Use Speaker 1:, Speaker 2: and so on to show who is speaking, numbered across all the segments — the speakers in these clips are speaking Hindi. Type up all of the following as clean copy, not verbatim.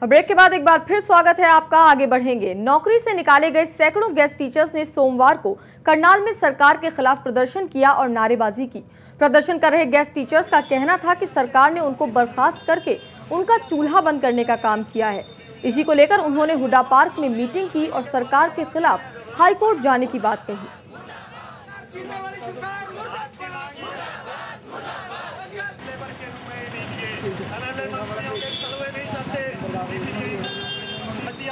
Speaker 1: और ब्रेक के बाद एक बार फिर स्वागत है आपका। आगे बढ़ेंगे। नौकरी से निकाले गए सैकड़ों गेस्ट टीचर्स ने सोमवार को करनाल में सरकार के खिलाफ प्रदर्शन किया और नारेबाजी की। प्रदर्शन कर रहे गेस्ट टीचर्स का कहना था कि सरकार ने उनको बर्खास्त करके उनका चूल्हा बंद करने का काम किया है। इसी को लेकर उन्होंने हुड्डा पार्क में मीटिंग की और सरकार के खिलाफ हाईकोर्ट जाने की बात कही।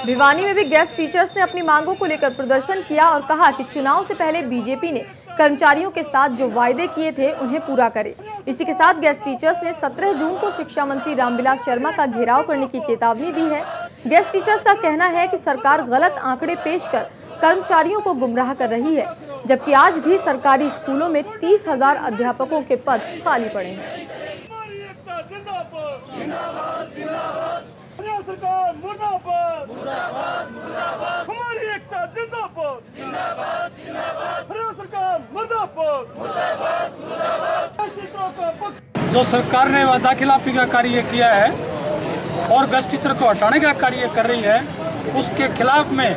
Speaker 1: भिवानी में भी गेस्ट टीचर्स ने अपनी मांगों को लेकर प्रदर्शन किया और कहा कि चुनाव से पहले बीजेपी ने कर्मचारियों के साथ जो वायदे किए थे उन्हें पूरा करे। इसी के साथ गेस्ट टीचर्स ने 17 जून को शिक्षा मंत्री रामविलास शर्मा का घेराव करने की चेतावनी दी है। गेस्ट टीचर्स का कहना है कि सरकार गलत आंकड़े पेश कर कर्मचारियों को गुमराह कर रही है, जबकि आज भी सरकारी स्कूलों में 30,000 अध्यापकों के पद खाली पड़े हैं।
Speaker 2: सरकार मुर्दाबाद, मुर्दाबाद, मुर्दाबाद, हमारी एकता जिंदाबाद, जिंदाबाद, जिंदाबाद, सरकार मुर्दाबाद, मुर्दाबाद, मुर्दाबाद।
Speaker 3: जो सरकार ने वादा खिलाफी का कार्य किया है और गेस्ट टीचर को हटाने का कार्य कर रही है, उसके खिलाफ में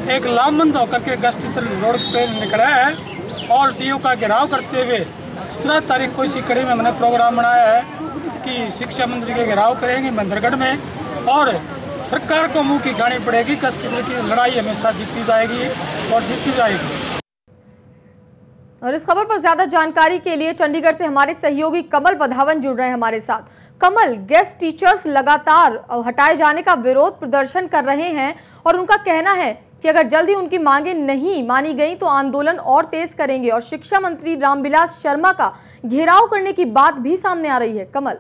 Speaker 3: एक लामबंद होकर के गेस्ट टीचर रोड पे निकला है और डीओ का घेराव करते हुए 17 तारीख को इसी कड़ी में मैंने प्रोग्राम बनाया है कि शिक्षा मंत्री के घेराव करेंगे महेंद्रगढ़ में और सरकार को मुंह की खानी पड़ेगी। गेस्ट टीचर की लड़ाई हमेशा जीती जाएगी और जीती जाएगी।
Speaker 1: और इस खबर पर ज्यादा जानकारी के लिए चंडीगढ़ से हमारे सहयोगी कमल वधावन जुड़ रहे हैं हमारे साथ। कमल, गेस्ट टीचर्स लगातार हटाए जाने का विरोध प्रदर्शन कर रहे हैं और उनका कहना है कि अगर जल्दी उनकी मांगे नहीं मानी गई तो आंदोलन और तेज करेंगे और शिक्षा मंत्री रामविलास शर्मा का घेराव करने की बात भी सामने आ रही है। कमल,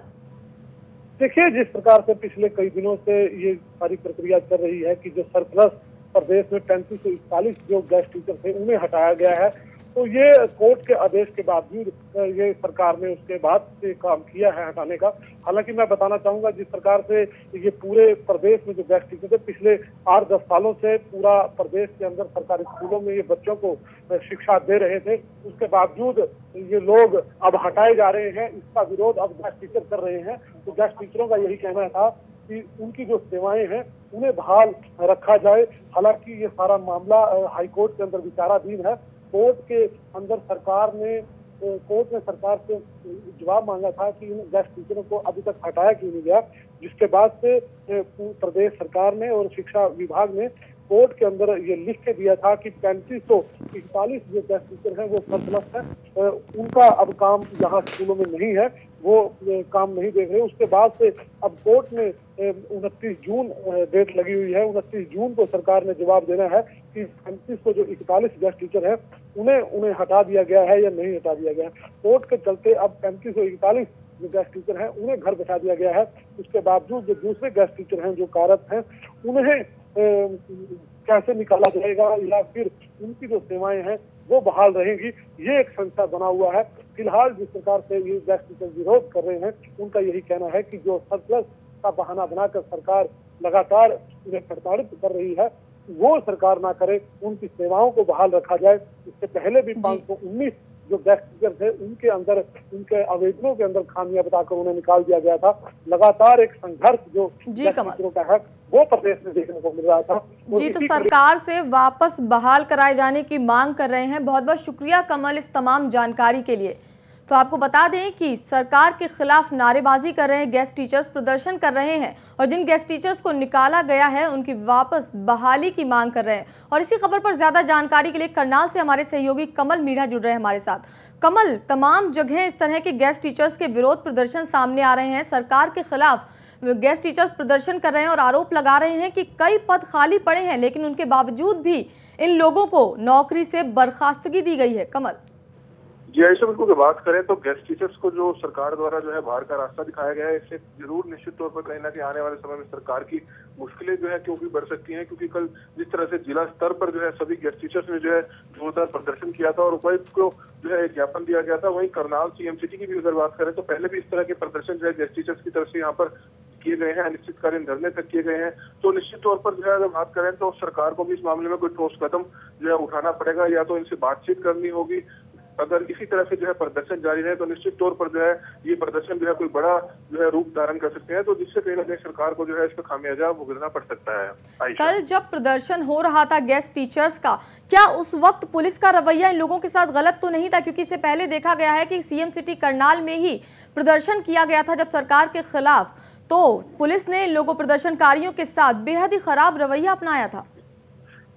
Speaker 2: देखिए, जिस प्रकार से पिछले कई दिनों से ये सारी प्रक्रिया चल रही है कि जो सरप्लस प्रदेश में 3541 जो गेस्ट टीचर थे उन्हें हटाया गया है, तो ये कोर्ट के आदेश के बावजूद ये सरकार ने उसके बाद से काम किया है हटाने का। हालांकि मैं बताना चाहूंगा, जिस प्रकार से ये पूरे प्रदेश में जो गेस्ट टीचर थे पिछले 8-10 सालों से पूरा प्रदेश के अंदर सरकारी स्कूलों में ये बच्चों को शिक्षा दे रहे थे, उसके बावजूद ये लोग अब हटाए जा रहे हैं। इसका विरोध अब गेस्ट टीचर कर रहे हैं। तो गेस्ट टीचरों का यही कहना था कि उनकी जो सेवाएं हैं उन्हें बहाल रखा जाए। हालांकि ये सारा मामला हाईकोर्ट के अंदर विचाराधीन है। कोर्ट के अंदर कोर्ट ने सरकार से जवाब मांगा था कि इन गेस्ट टीचरों को अभी तक हटाया क्यों नहीं गया, जिसके बाद से प्रदेश सरकार ने और शिक्षा विभाग ने कोर्ट के अंदर ये लिख के दिया था कि 3541 जो गेस्ट टीचर हैं वो सरप्लस है, उनका अब काम यहाँ स्कूलों में नहीं है, वो काम नहीं देख रहे। उसके बाद से अब कोर्ट में 29 जून डेट लगी हुई है। 29 जून को सरकार ने जवाब देना है कि 3541 गेस्ट टीचर हैं उन्हें हटा दिया गया है या नहीं हटा दिया गया है। कोर्ट के चलते अब 3541 जो गेस्ट टीचर हैं उन्हें घर बैठा दिया गया है। उसके बावजूद जो दूसरे गेस्ट टीचर हैं जो कार्यरत हैं उन्हें कैसे निकाला जाएगा या फिर उनकी जो सेवाएं हैं वो बहाल रहेंगी, ये एक संशय बना हुआ है। फिलहाल जिस प्रकार से ये गेस्ट टीचर विरोध कर रहे हैं उनका यही कहना है कि जो सरप्लस का बहाना बनाकर सरकार लगातार उन्हें प्रताड़ित कर रही है वो सरकार ना करे, उनकी सेवाओं को बहाल रखा जाए। इससे पहले भी 519 जो गेस्ट टीचर थे उनके अंदर उनके आवेदनों के अंदर खामियां बताकर उन्हें निकाल दिया गया था। लगातार एक संघर्ष जो गेस्ट टीचरों का है वो प्रदेश में देखने को मिल रहा था।
Speaker 1: जी, तो सरकार से वापस बहाल कराए जाने की मांग कर रहे हैं। बहुत बहुत शुक्रिया कमल इस तमाम जानकारी के लिए। तो आपको बता दें कि सरकार के खिलाफ नारेबाजी कर रहे हैं गेस्ट टीचर्स, प्रदर्शन कर रहे हैं और जिन गेस्ट टीचर्स को निकाला गया है उनकी वापस बहाली की मांग कर रहे हैं। और इसी खबर पर ज्यादा जानकारी के लिए करनाल से हमारे सहयोगी कमल मीणा जुड़ रहे हैं हमारे साथ। कमल, तमाम जगह इस तरह के गेस्ट टीचर्स के विरोध प्रदर्शन सामने आ रहे हैं, सरकार के खिलाफ गेस्ट टीचर्स प्रदर्शन कर रहे हैं और आरोप लगा रहे हैं कि कई पद खाली पड़े हैं, लेकिन उनके बावजूद भी इन लोगों को नौकरी से बर्खास्तगी दी गई है। कमल
Speaker 4: जी, ऐसे बिल्कुल की बात करें तो गेस्ट टीचर्स को जो सरकार द्वारा जो है बाहर का रास्ता दिखाया गया है, इससे जरूर निश्चित तौर पर कहीं ना कहीं आने वाले समय में सरकार की मुश्किलें जो है क्योंकि बढ़ सकती हैं, क्योंकि कल जिस तरह से जिला स्तर पर जो है सभी गेस्ट टीचर्स ने जो है जोरदार प्रदर्शन किया था और उपायुक्त को जो है ज्ञापन दिया गया था। वहीं करनाल सीएम सिटी की भी अगर बात करें तो पहले भी इस तरह के प्रदर्शन जो है गेस्ट टीचर्स की तरफ से यहाँ पर किए गए हैं, अनिश्चितकालीन धरने तक किए गए हैं। तो निश्चित तौर पर जो है अगर बात करें तो सरकार को भी इस मामले में कोई ठोस कदम जो है उठाना पड़ेगा, या तो इनसे बातचीत करनी होगी अगर इसी तरह से जो है प्रदर्शन जारी रहे तो निश्चित तौर पर जो है ये प्रदर्शन जो है कोई बड़ा जो है रूप धारण कर सकते हैं, तो जिससे कहीं ना कहीं सरकार को जो है इसका खामियाजा भुगतना पड़ सकता है।
Speaker 1: कल जब प्रदर्शन हो रहा था गेस्ट टीचर्स का, क्या उस वक्त पुलिस का रवैया इन लोगों के साथ गलत तो नहीं था? क्योंकि इससे पहले देखा गया है कि सीएम सिटी करनाल में ही प्रदर्शन किया गया था जब सरकार के खिलाफ, तो पुलिस ने इन लोगों प्रदर्शनकारियों के साथ बेहद ही खराब रवैया अपनाया था।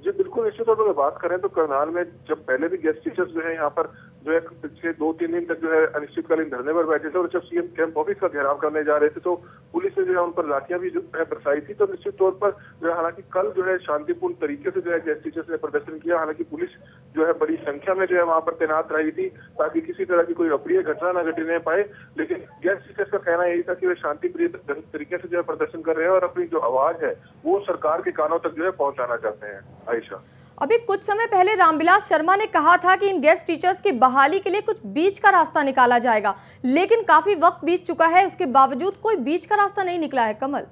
Speaker 4: जी बिल्कुल, निश्चित तौर पर बात करें तो करनाल में जब पहले भी गेस्ट टीचर्स जो है यहाँ पर जो है पिछले 2-3 दिन तक जो है अनिश्चितकालीन धरने पर बैठे थे और जब सीएम कैंप ऑफिस का घेराव करने जा रहे थे तो पुलिस ने जो है उन पर लाठियां भी जो है बरसाई थी। तो निश्चित तौर पर जो है हालांकि कल जो है शांतिपूर्ण तरीके से जो है गेस्ट टीचर्स ने प्रदर्शन किया। हालांकि पुलिस जो है बड़ी संख्या में जो है वहां पर तैनात रही थी ताकि किसी तरह की कोई अप्रिय घटना न घटने पाए, लेकिन गेस्ट टीचर्स का कहना यही था कि वे शांतिप्रिय तरीके से जो है प्रदर्शन कर रहे हैं और अपनी जो आवाज है वो सरकार के कानों तक जो है पहुंचाना चाहते हैं। आयशा,
Speaker 1: अभी कुछ समय पहले रामविलास शर्मा ने कहा था कि इन गेस्ट टीचर्स की बहाली के लिए कुछ बीच का रास्ता निकाला जाएगा, लेकिन काफी वक्त बीत चुका है, उसके बावजूद कोई बीच का रास्ता नहीं निकला है। कमल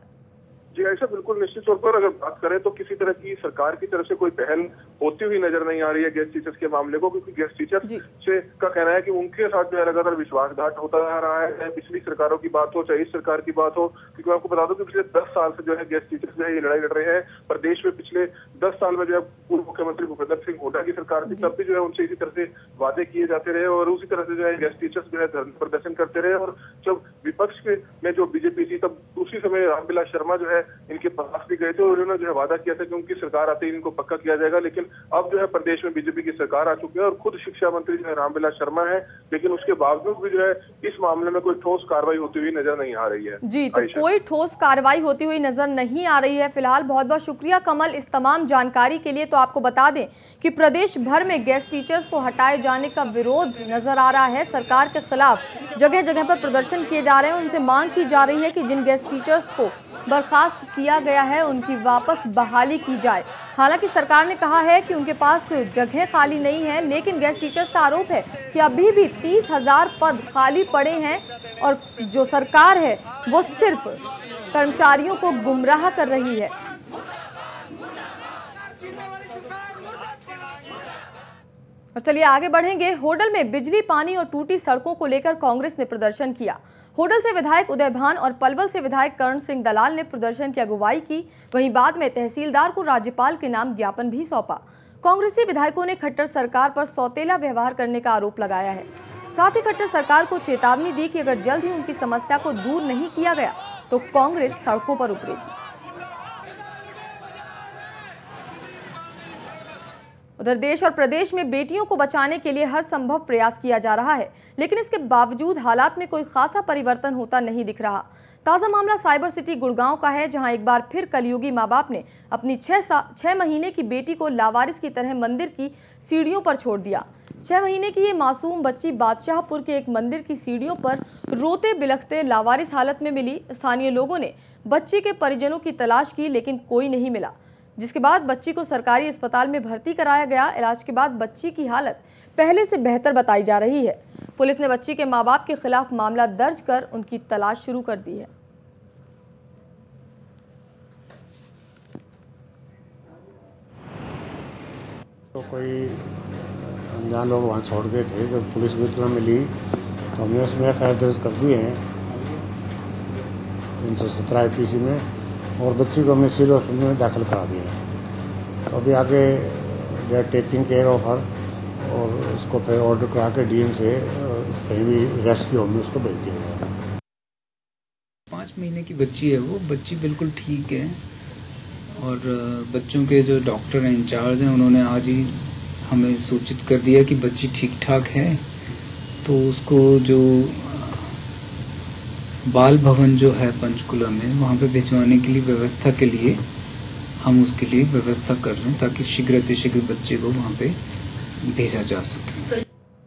Speaker 4: जी ऐसा बिल्कुल निश्चित तौर पर अगर बात करें तो किसी तरह की सरकार की तरफ से कोई पहल होती हुई नजर नहीं आ रही है गेस्ट टीचर्स के मामले को, क्योंकि गेस्ट टीचर्स से का कहना है कि उनके साथ जो है लगातार विश्वासघात होता जा रहा है, चाहे पिछली सरकारों की बात हो चाहे इस सरकार की बात हो। क्योंकि मैं आपको बता दूं कि पिछले 10 साल से जो है गेस्ट टीचर्स जो है ये लड़ाई लड़ रहे हैं। प्रदेश में पिछले 10 साल में जो है पूर्व मुख्यमंत्री भूपेंद्र सिंह हुड्डा की सरकार थी, तब भी जो है उनसे इसी तरह से वादे किए जाते रहे और उसी तरह से जो है गेस्ट टीचर्स जो है धरना प्रदर्शन करते रहे। और जब विपक्ष में जो बीजेपी थी तब उसी समय रामविलास शर्मा जो है इनके पास भी गए थे और उन्होंने जो है वादा किया था कि उनकी सरकार आते ही इनको पक्का किया जाएगा। लेकिन अब जो है प्रदेश में बीजेपी की सरकार आ चुकी है और खुद शिक्षा मंत्री जो है रामविलास शर्मा है, लेकिन उसके बावजूद भी जो है इस मामले में कोई ठोस कार्रवाई होती हुई नजर नहीं आ रही है।
Speaker 1: जी, तो कोई ठोस कार्रवाई होती हुई नजर नहीं आ रही है फिलहाल। बहुत बहुत शुक्रिया कमल इस तमाम जानकारी के लिए। तो आपको बता दें कि प्रदेश भर में गेस्ट टीचर्स को हटाए जाने का विरोध नजर आ रहा है। सरकार के खिलाफ जगह जगह पर प्रदर्शन किए जा रहे हैं, उनसे मांग की जा रही है कि जिन गेस्ट टीचर्स को बर्खास्त किया गया है उनकी वापस बहाली की जाए। हालांकि सरकार ने कहा है कि उनके पास जगह खाली नहीं है, लेकिन गेस्ट टीचर्स का आरोप है कि अभी भी 30,000 पद खाली पड़े हैं और जो सरकार है वो सिर्फ कर्मचारियों को गुमराह कर रही है। और चलिए आगे बढ़ेंगे। होडल में बिजली, पानी और टूटी सड़कों को लेकर कांग्रेस ने प्रदर्शन किया। होडल से विधायक उदय भान और पलवल से विधायक कर्ण सिंह दलाल ने प्रदर्शन की अगुवाई की। वहीं बाद में तहसीलदार को राज्यपाल के नाम ज्ञापन भी सौंपा। कांग्रेसी विधायकों ने खट्टर सरकार पर सौतेला व्यवहार करने का आरोप लगाया है। साथ ही खट्टर सरकार को चेतावनी दी कि अगर जल्द ही उनकी समस्या को दूर नहीं किया गया तो कांग्रेस सड़कों पर उतरेगी। उधर देश और प्रदेश में बेटियों को बचाने के लिए हर संभव प्रयास किया जा रहा है, लेकिन इसके बावजूद हालात में कोई खासा परिवर्तन होता नहीं दिख रहा। ताज़ा मामला साइबर सिटी गुड़गांव का है, जहां एक बार फिर कलयुगी मां बाप ने अपनी 6 महीने की बेटी को लावारिस की तरह मंदिर की सीढ़ियों पर छोड़ दिया। 6 महीने की ये मासूम बच्ची बादशाहपुर के एक मंदिर की सीढ़ियों पर रोते बिलखते लावारिस हालत में मिली। स्थानीय लोगों ने बच्ची के परिजनों की तलाश की, लेकिन कोई नहीं मिला, जिसके बाद बच्ची को सरकारी अस्पताल में भर्ती कराया गया। इलाज के बाद बच्ची की हालत पहले से बेहतर बताई जा रही है। पुलिस ने बच्ची के मां बाप के खिलाफ मामला दर्ज कर उनकी तलाश शुरू कर दी है।
Speaker 5: तो कोई अनजान लोग वहाँ छोड़ गए थे। जब पुलिस को इतना मिली तो हमने उसमें एफआईआर दर्ज कर दिए हैं 317 IPC में, और बच्ची को हमने सिविल हॉस्पिटल में दाखिल करा दिया है। तो अभी आगे they are taking care of her, और उसको फिर ऑर्डर करा के DM से कहीं भी रेस्क्यू होम में उसको भेज दिया जाएगा।
Speaker 6: 5 महीने की बच्ची है, वो बच्ची बिल्कुल ठीक है। और बच्चों के जो डॉक्टर हैं, इंचार्ज हैं, उन्होंने आज ही हमें सूचित कर दिया कि बच्ची ठीक ठाक है। तो उसको जो बाल भवन जो है पंचकुला में, वहाँ पे भिजवाने के लिए व्यवस्था के लिए हम उसके लिए व्यवस्था कर रहे हैं, ताकि शीघ्र अतिशीघ्र बच्चे को वहाँ पे भेजा जा सके।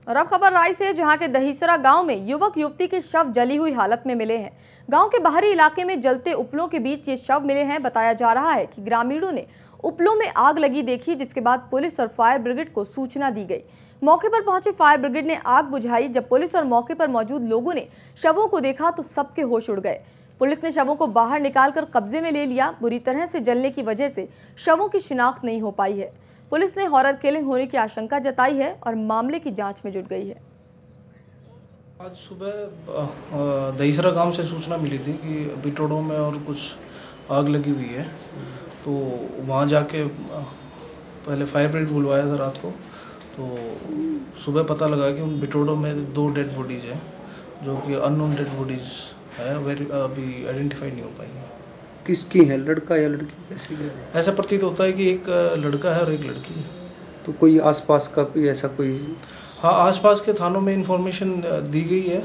Speaker 1: और अब खबर राय से, जहां के दहीसरा गांव में युवक युवती के शव जली हुई हालत में मिले हैं। गांव के बाहरी इलाके में जलते उपलों के बीच ये शव मिले हैं। बताया जा रहा है कि ग्रामीणों ने उपलों में आग लगी देखी, जिसके बाद पुलिस और फायर ब्रिगेड को सूचना दी गई। मौके पर पहुंची फायर ब्रिगेड ने आग बुझाई। जब पुलिस और मौके पर मौजूद लोगों ने शवों को देखा तो सबके होश उड़ गए। पुलिस ने शवों को बाहर निकालकर कब्जे में ले लिया। बुरी तरह से जलने की वजह से शवों की शिनाख्त नहीं हो पाई है। पुलिस ने हॉरर किलिंग होने की आशंका जताई है और मामले की जांच में जुट गई है।
Speaker 7: आज सुबह दहीसरा गांव से सूचना मिली थी कि बिटोड़ों में और कुछ आग लगी हुई है, तो वहां जाके पहले फायर ब्रिगेड बुलवाया था रात को। तो सुबह पता लगा कि उन बिटोड़ों में 2 डेड बॉडीज हैं, जो कि अननोन डेड बॉडीज है, अभी आइडेंटिफाई नहीं हो पाई है।
Speaker 8: किसकी है, लड़का या लड़की, कैसी है?
Speaker 7: ऐसा प्रतीत होता है कि एक लड़का है और एक लड़की है।
Speaker 8: तो कोई आसपास का कोई ऐसा कोई?
Speaker 7: हाँ, आसपास के थानों में इंफॉर्मेशन दी गई है,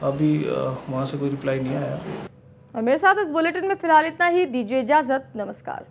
Speaker 7: अभी वहाँ से कोई रिप्लाई नहीं आया।
Speaker 1: और मेरे साथ इस बुलेटिन में फिलहाल इतना ही। दीजिए इजाजत, नमस्कार।